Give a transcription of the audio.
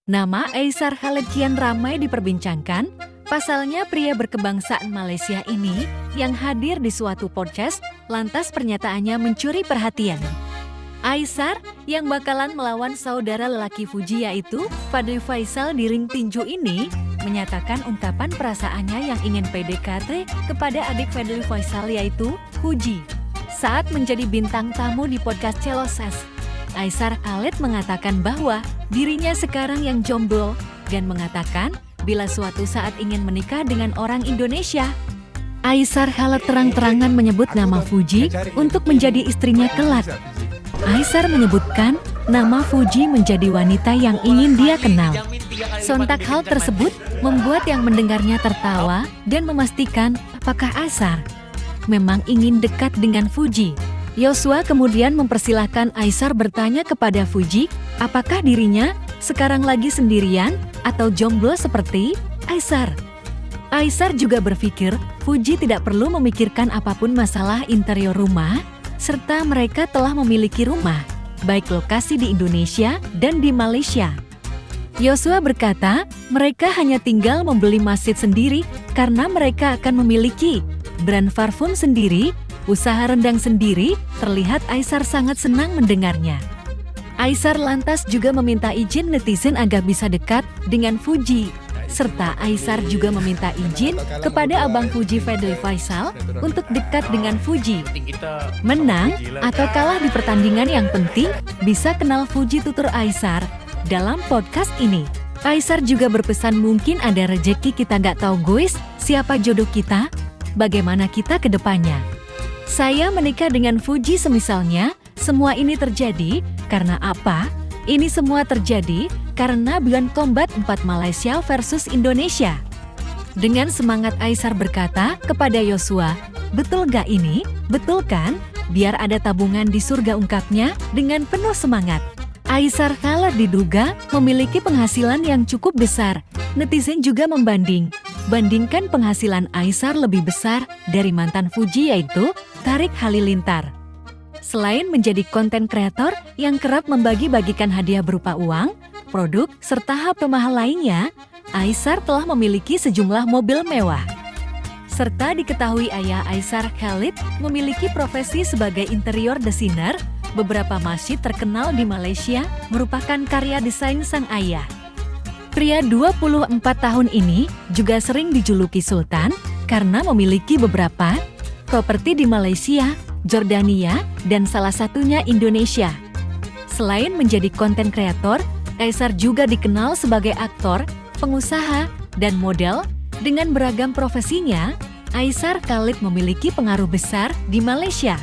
Nama Aisar Khalid kian ramai diperbincangkan. Pasalnya pria berkebangsaan Malaysia ini yang hadir di suatu podcast, lantas pernyataannya mencuri perhatian. Aisar yang bakalan melawan saudara lelaki Fuji yaitu Fadly Faisal di ring tinju ini menyatakan ungkapan perasaannya yang ingin PDKT kepada adik Fadly Faisal yaitu Fuji. Saat menjadi bintang tamu di podcast Celoses, Aisar Khalid mengatakan bahwa dirinya sekarang yang jomblo dan mengatakan bila suatu saat ingin menikah dengan orang Indonesia. Aisar Khalid terang-terangan menyebut nama Fuji untuk menjadi istrinya kelak. Aisar menyebutkan nama Fuji menjadi wanita yang ingin dia kenal. Sontak hal tersebut membuat yang mendengarnya tertawa dan memastikan apakah Aisar memang ingin dekat dengan Fuji. Yosua kemudian mempersilahkan Aisar bertanya kepada Fuji, apakah dirinya sekarang lagi sendirian atau jomblo seperti Aisar. Aisar juga berpikir Fuji tidak perlu memikirkan apapun masalah interior rumah, serta mereka telah memiliki rumah, baik lokasi di Indonesia dan di Malaysia. Yosua berkata, mereka hanya tinggal membeli masjid sendiri karena mereka akan memiliki brand parfum sendiri, usaha rendang sendiri. Terlihat Aisar sangat senang mendengarnya. Aisar lantas juga meminta izin netizen agar bisa dekat dengan Fuji. Serta Aisar juga meminta izin kepada abang Fuji Fadly Faisal untuk dekat dengan Fuji. Menang atau kalah di pertandingan yang penting bisa kenal Fuji, tutur Aisar dalam podcast ini. Aisar juga berpesan mungkin ada rejeki kita gak tahu guys, siapa jodoh kita, bagaimana kita ke depannya. Saya menikah dengan Fuji semisalnya, semua ini terjadi karena apa? Ini semua terjadi karena Beyond Combat 4 Malaysia versus Indonesia. Dengan semangat Aisar berkata kepada Yosua, betul gak ini? Betul kan? Biar ada tabungan di surga, ungkapnya dengan penuh semangat. Aisar Khalid diduga memiliki penghasilan yang cukup besar. Netizen juga bandingkan penghasilan Aisar lebih besar dari mantan Fuji yaitu Tariq Halilintar. Selain menjadi konten kreator yang kerap membagi-bagikan hadiah berupa uang, produk, serta HP mahal lainnya, Aisar telah memiliki sejumlah mobil mewah. Serta diketahui ayah Aisar Khalid memiliki profesi sebagai interior designer. Beberapa masjid terkenal di Malaysia merupakan karya desain sang ayah. Pria 24 tahun ini juga sering dijuluki Sultan karena memiliki beberapa properti di Malaysia, Jordania, dan salah satunya Indonesia. Selain menjadi konten kreator, Aisar juga dikenal sebagai aktor, pengusaha, dan model. Dengan beragam profesinya, Aisar Khalid memiliki pengaruh besar di Malaysia.